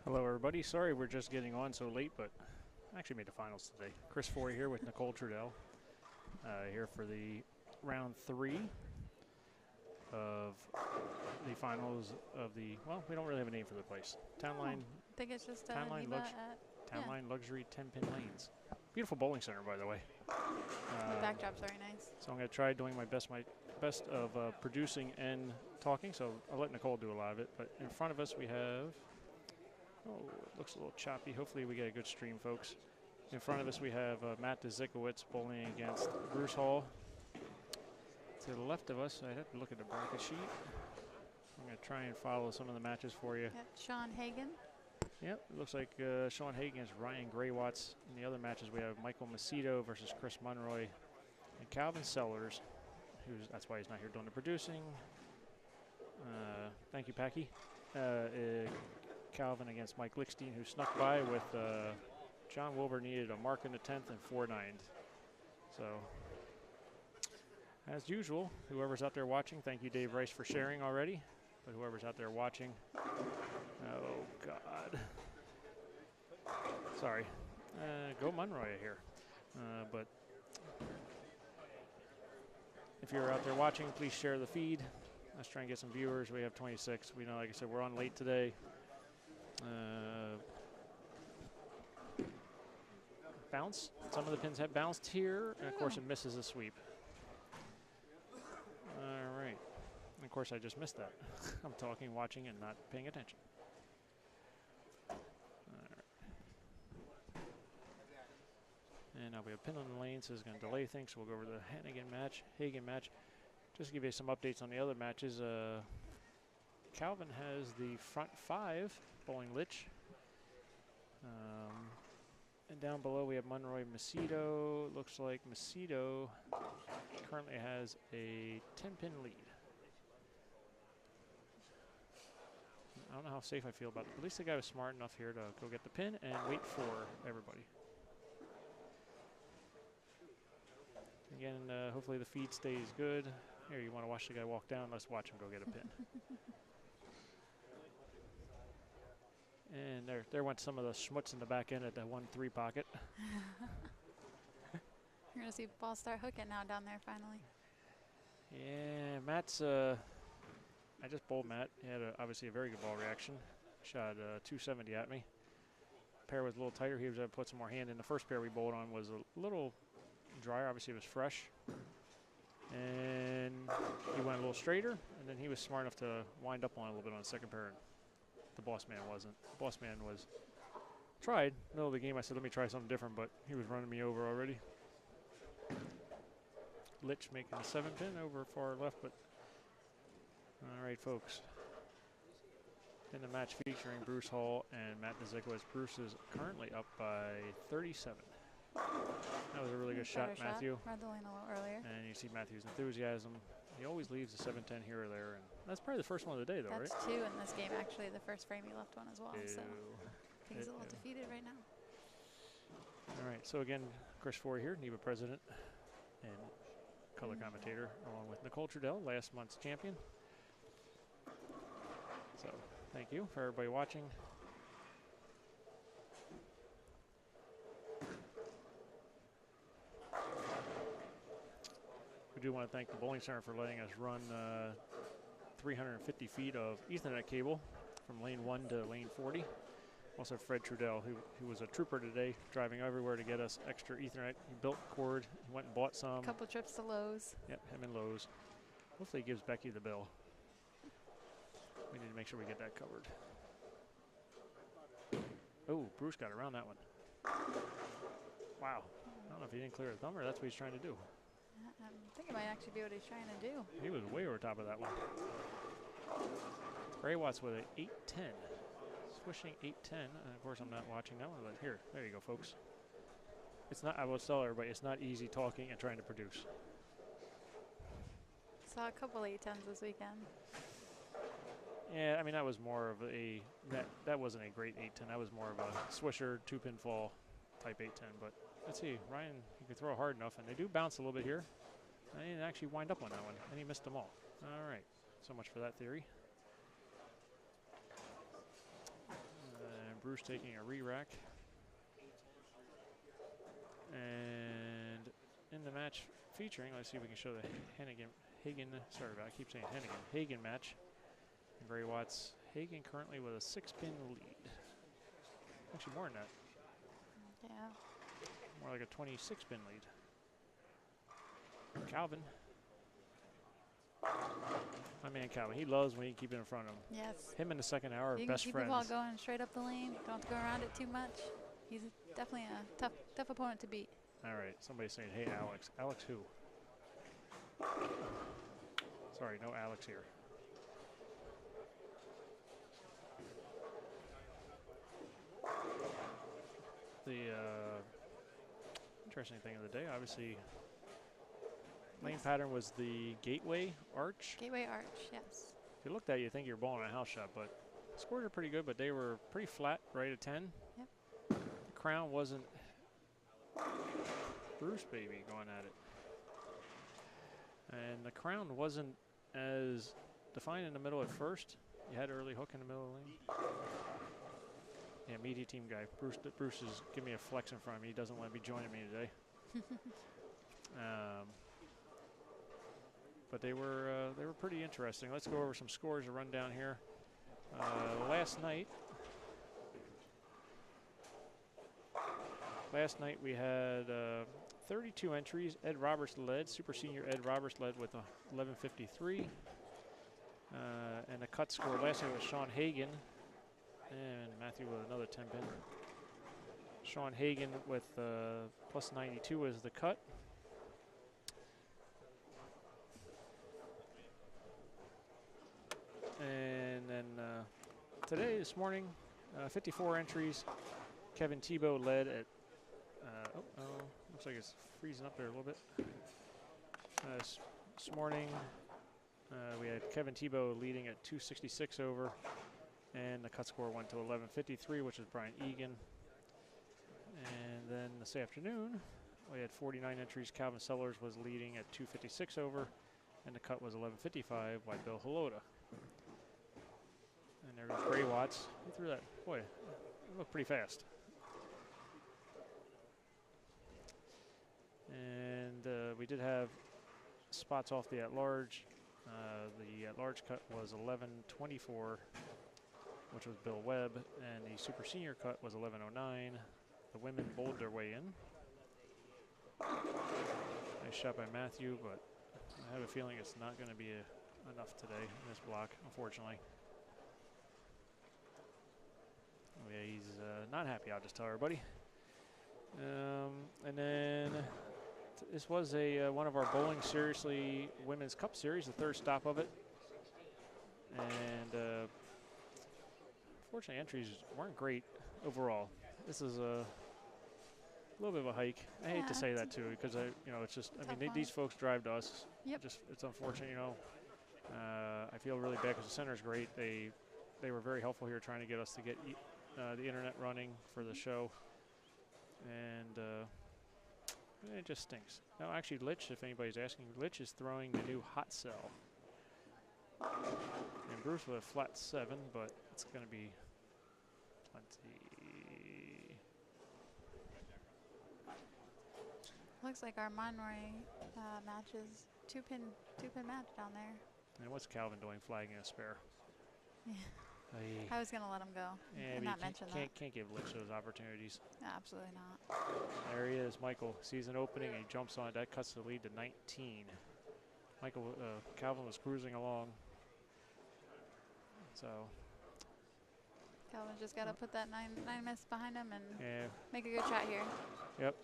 Hello, everybody. Sorry we're just getting on so late, but I actually made the finals today. Chris Foy here with Nicole Trudell, here for the round 3 of the finals of the, well, we don't really have a name for the place. Townline, I think it's just Townline, Townline Luxury 10-pin lanes. Beautiful bowling center, by the way. The backdrop's very nice. So I'm going to try doing my best of producing and talking, so I'll let Nicole do a lot of it. But in front of us we have, oh, it looks a little choppy. Hopefully we get a good stream, folks. In front of us we have Matt Dzikowicz bowling against Bruce Hall. To the left of us, I'd have to look at the bracket sheet. I'm going to try and follow some of the matches for you. Got Sean Hagen. Yep, it looks like Sean Hagen is Ryan Graywatts. In the other matches, we have Michael Macedo versus Chris Monroy and Calvin Sellers, that's why he's not here doing the producing. Thank you, Packy. Calvin against Mike Lickstein, who snuck by with John Wilbur needed a mark in the 10th and 4-9'd. So, as usual, whoever's out there watching, thank you, Dave Rice, for sharing already. But whoever's out there watching, oh, God. Sorry. Go Monroy here. But if you're out there watching, please share the feed. Let's try and get some viewers. We have 26. We know, like I said, we're on late today. Bounce. Some of the pins have bounced here, and of course it misses a sweep. All right. And of course I just missed that. I'm talking, watching, and not paying attention. All right. And now we have pin on the lane, so it's going to delay things. So we'll go over the Hagen match. Just to give you some updates on the other matches. Calvin has the front 5 bowling Lich. And down below we have Monroy Macedo. Looks like Macedo currently has a 10-pin lead. I don't know how safe I feel about it. At least the guy was smart enough here to go get the pin and wait for everybody. Again, hopefully the feed stays good. Here, you want to watch the guy walk down? Let's watch him go get a pin. And there went some of the schmutz in the back end at the 1-3 pocket. You're going to see ball start hooking now down there finally. Yeah, Matt's, I just bowled Matt. He had obviously a very good ball reaction. Shot 270 at me. Pair was a little tighter. He was able to put some more hand in. The first pair we bowled on was a little drier. Obviously it was fresh. And he went a little straighter, and then he was smart enough to wind up on a little bit on the second pair. The boss man wasn't. The boss man was tried. Middle of the game, I said, let me try something different, but he was running me over already. Lich making a 7-pin over far left, but all right, folks. In the match featuring Bruce Hall and Matt Dzikowicz, Bruce is currently up by 37. That was a really good shot, Matthew. Read the lane a little earlier. And you see Matthew's enthusiasm. He always leaves a 7-10 here or there, and that's probably the first one of the day, though, that's right? That's 2 in this game, actually. The first frame he left one as well, so I think he's a little defeated right now. All right, so again, Chris Foy here, NEBA president and color commentator, along with Nicole Trudell, last month's champion. So thank you for everybody watching. We do want to thank the bowling center for letting us run 350 feet of Ethernet cable from lane 1 to lane 40. Also Fred Trudell, who was a trooper today, driving everywhere to get us extra Ethernet. He built cord, he went and bought some. A couple trips to Lowe's. Yep, him and Lowe's. Hopefully he gives Becky the bill. We need to make sure we get that covered. Oh, Bruce got around that one. Wow. I don't know if he didn't clear a thumb or that's what he's trying to do. I think it might actually be what he's trying to do. He was way over top of that one. Graywatts with an 8-10. Swishing 8-10. And of course, I'm not watching that one, but here, there you go, folks. It's not, I will tell everybody, it's not easy talking and trying to produce. Saw a couple 8-10s this weekend. Yeah, I mean, that was more of a, that wasn't a great 8-10. That was more of a swisher, 2-pin fall type 8-10, but let's see, Ryan, he could throw hard enough, and they do bounce a little bit here. And he didn't actually wind up on that one, and he missed them all. All right, so much for that theory. Bruce taking a re-rack. And in the match featuring, let's see if we can show the Hagen match. And Gray Watts, Hagen currently with a 6-pin lead. Actually more than that. Yeah. More like a 26-pin lead. Calvin. My man Calvin, he loves when you keep it in front of him. Yes. Him in the second hour are you best can keep friends. the ball going straight up the lane. Don't have to go around it too much. He's definitely a tough opponent to beat. All right, somebody's saying, hey, Alex. Alex who? Sorry, no Alex here. The interesting thing of the day, obviously, lane pattern was the gateway arch. Gateway arch, yes. If you looked at it, you think you're bowling a house shot, but scores are pretty good, but they were pretty flat, right at 10. Yep. The crown wasn't Bruce baby going at it. And the crown wasn't as defined in the middle at first. You had early hook in the middle of the lane. Yeah, media team guy. Bruce is giving me a flex in front of me. He doesn't want to be joining me today. But they were pretty interesting. Let's go over some scores to run down here. Last night we had 32 entries. Ed Roberts led. Super senior Ed Roberts led with 11:53. And the cut score last night was Sean Hagen. And Matthew with another 10-pin. Sean Hagen with plus 92 was the cut. And then this morning, 54 entries. Kevin Tebow led at, looks like it's freezing up there a little bit. This morning, we had Kevin Tebow leading at 266 over. And the cut score went to 11:53, which is Brian Egan. And then this afternoon, we had 49 entries. Calvin Sellers was leading at 256 over, and the cut was 11:55 by Bill Halota. And there goes Gray Watts. He threw that. Boy, it looked pretty fast. And we did have spots off the at-large. The at-large cut was 11:24. Which was Bill Webb, and the super senior cut was 11:09. The women bowled their way in. Nice shot by Matthew, but I have a feeling it's not going to be enough today in this block, unfortunately. Oh yeah, he's not happy, I'll just tell everybody. And then this was one of our Bowling Seriously Women's Cup Series, the third stop of it. And unfortunately, entries weren't great overall. This is a little bit of a hike. I hate to say that too, because it's just. I mean, these folks drive to us. Yep. It's unfortunate, I feel really bad because the center's great. They were very helpful here, trying to get us to get the internet running for the show, and it just stinks. No, actually, Litch, if anybody's asking, Litch is throwing the new hot cell. And Bruce with a flat 7, but it's going to be plenty. Looks like our Monroy match is two-pin match down there. And what's Calvin doing, flagging a spare? Yeah. I was going to let him go and not mention that. Can't give Litch those opportunities. No, absolutely not. There he is, Michael. Season opening, and he jumps on it. That cuts the lead to 19. Calvin was cruising along. So Calvin just got to put that 9 miss behind him and make a good shot here. Yep.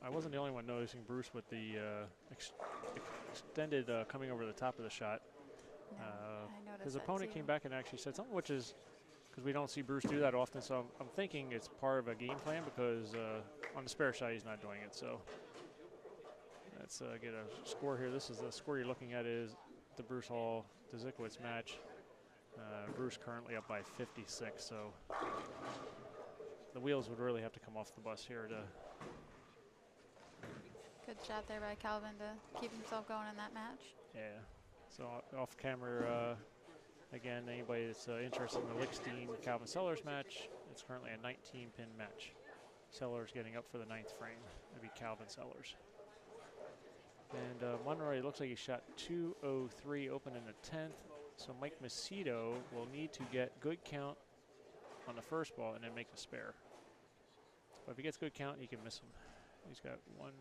I wasn't the only one noticing Bruce with the extended coming over the top of the shot. No, I noticed his that opponent too. came back and actually said something, which is because we don't see Bruce do that often. So I'm thinking it's part of a game plan because on the spare shot he's not doing it. So let's get a score here. This is the score you're looking at is the Bruce Hall Dzikowicz match. Bruce currently up by 56, so the wheels would really have to come off the bus here to. Good shot there by Calvin to keep himself going in that match. Yeah. So off camera, Again, anybody that's interested in the Lichtenstein-Calvin Sellers match, it's currently a 19-pin match. Sellers getting up for the 9th frame. It'll be Calvin Sellers. And Monroy looks like he shot 2:03 open in the 10th. So Mike Macedo will need to get good count on the first ball and then make a spare. But if he gets good count, he can miss him. He's got one.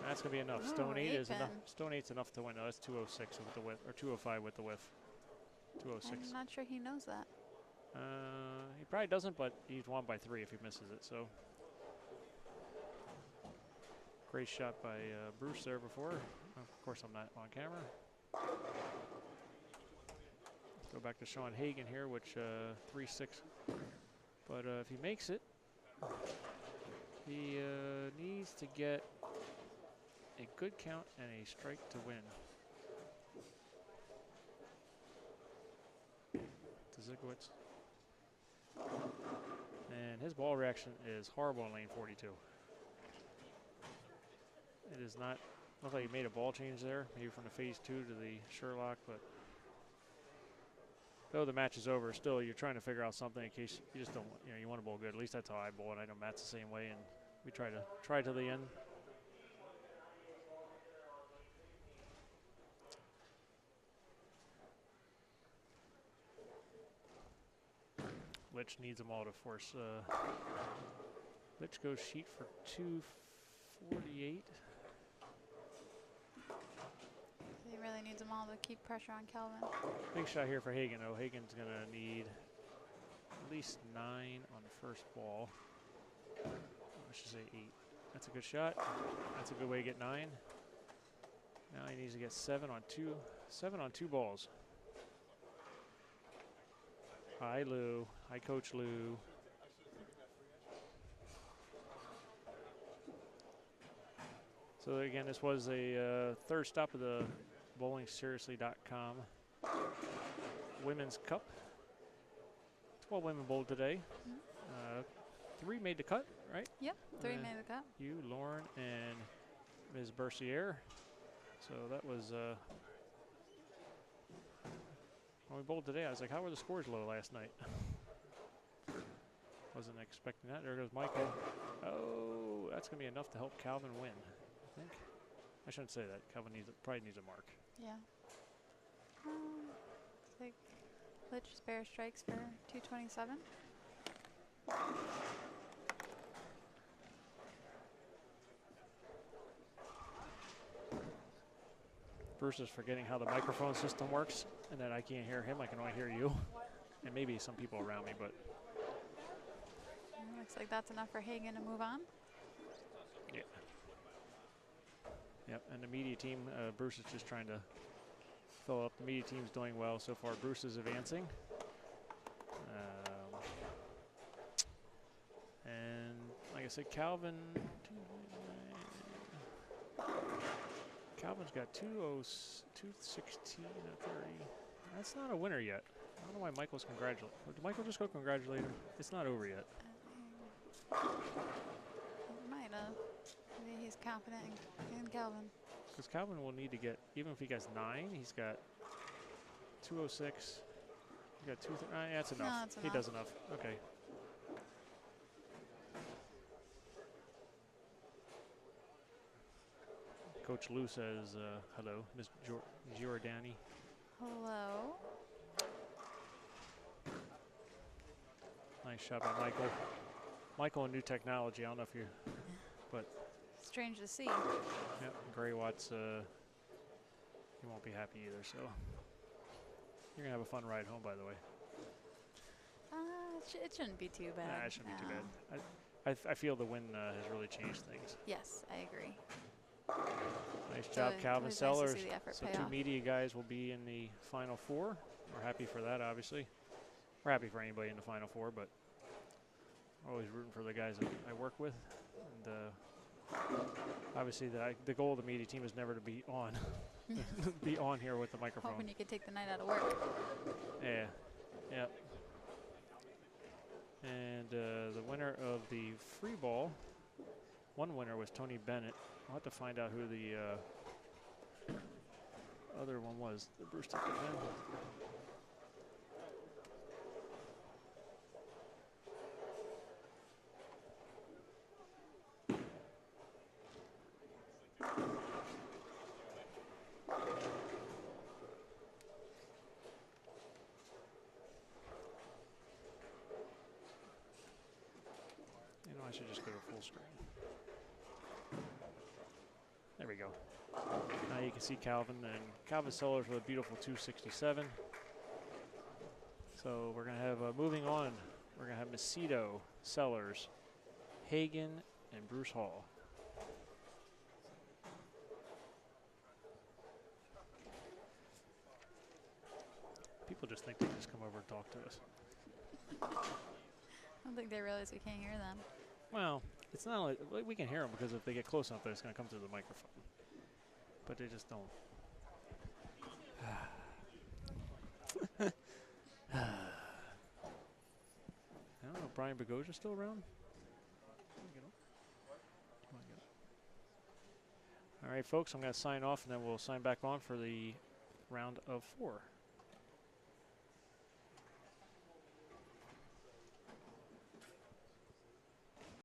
That's gonna be enough. Stone 8 is enough. Stone 8's enough to win. No, that's 206 with the whiff, or 205 with the whiff. 206. I'm not sure he knows that. He probably doesn't, but he's won by 3 if he misses it. So great shot by Bruce there before. Of course, I'm not on camera. Go back to Sean Hagen here, which 3-6. But if he makes it, he needs to get a good count and a strike to win. To Zygowitz. And his ball reaction is horrible in lane 42. It is not, looks like he made a ball change there, maybe from the phase 2 to the Sherlock, but though the match is over, still you're trying to figure out something in case you just don't, you want to bowl good. At least that's how I bowl, and I know Matt's the same way, and we try to the end. Litch needs them all to force. Litch goes sheet for 248. He really needs them all to keep pressure on Calvin. Big shot here for Hagen, though. Hagen's going to need at least 9 on the first ball. I should say 8. That's a good shot. That's a good way to get 9. Now he needs to get 7 on 2 balls. Hi, Lou. Hi, Coach Lou. So again, this was a third stop of the bowlingseriously.com Women's Cup. 12 women bowled today. 3 made the cut, right? Yep, 3 made the cut. You, Lauren, and Ms. Bercier. So that was... when we bowled today, I was like, how were the scores low last night? Wasn't expecting that. There goes Michael. Oh, that's going to be enough to help Calvin win, I think. I shouldn't say that. Calvin probably needs a mark. Yeah. Looks like Litch spare strikes for 227. Bruce is forgetting how the microphone system works, and that I can't hear him. I can only hear you, and maybe some people around me. But looks like that's enough for Hagen to move on. Yeah. Yep. And the media team, Bruce is just trying to fill up. The media team's doing well so far. Bruce is advancing, and like I said, Calvin's got 216 at 30. That's not a winner yet. I don't know why Michael's congratulating. Did Michael just go congratulate him? It's not over yet. He might have. Maybe he's confident in Calvin. Because Calvin will need to get, even if he gets 9, he's got 206. He got 2. Yeah, that's enough. No, that's enough. He does enough. Okay. Coach Lou says hello, Ms. Giordani. Hello. Nice shot by Michael. Michael and new technology. I don't know if you, but strange to see. Yep, Gray Watts. He won't be happy either. So you're gonna have a fun ride home, by the way. It shouldn't be too bad. Nah, it shouldn't be too bad. I feel the win has really changed things. Yes, I agree. Nice job, Calvin Sellers. Nice so 2 media guys will be in the Final 4. We're happy for that, obviously. We're happy for anybody in the Final 4, but always rooting for the guys that I work with. And obviously, the goal of the media team is never to be on, be on here with the microphone. Hoping you could take the night out of work. Yeah, yep. And the winner of the free ball, one winner was Tony Bennett. I'll have to find out who the other one was. The Brewster could have been. You know, I should just go to full screen. There we go. Now you can see Calvin and Calvin Sellers with a beautiful 267. So we're going to have, moving on, we're going to have Macedo, Sellers, Hagen, and Bruce Hall. People just think they can just come over and talk to us. I don't think they realize we can't hear them. Well, it's not like we can hear them because if they get close enough, it's going to come through the microphone. But they just don't. I don't know. Brian Bagoja's still around? All right, folks. I'm going to sign off, and then we'll sign back on for the round of 4.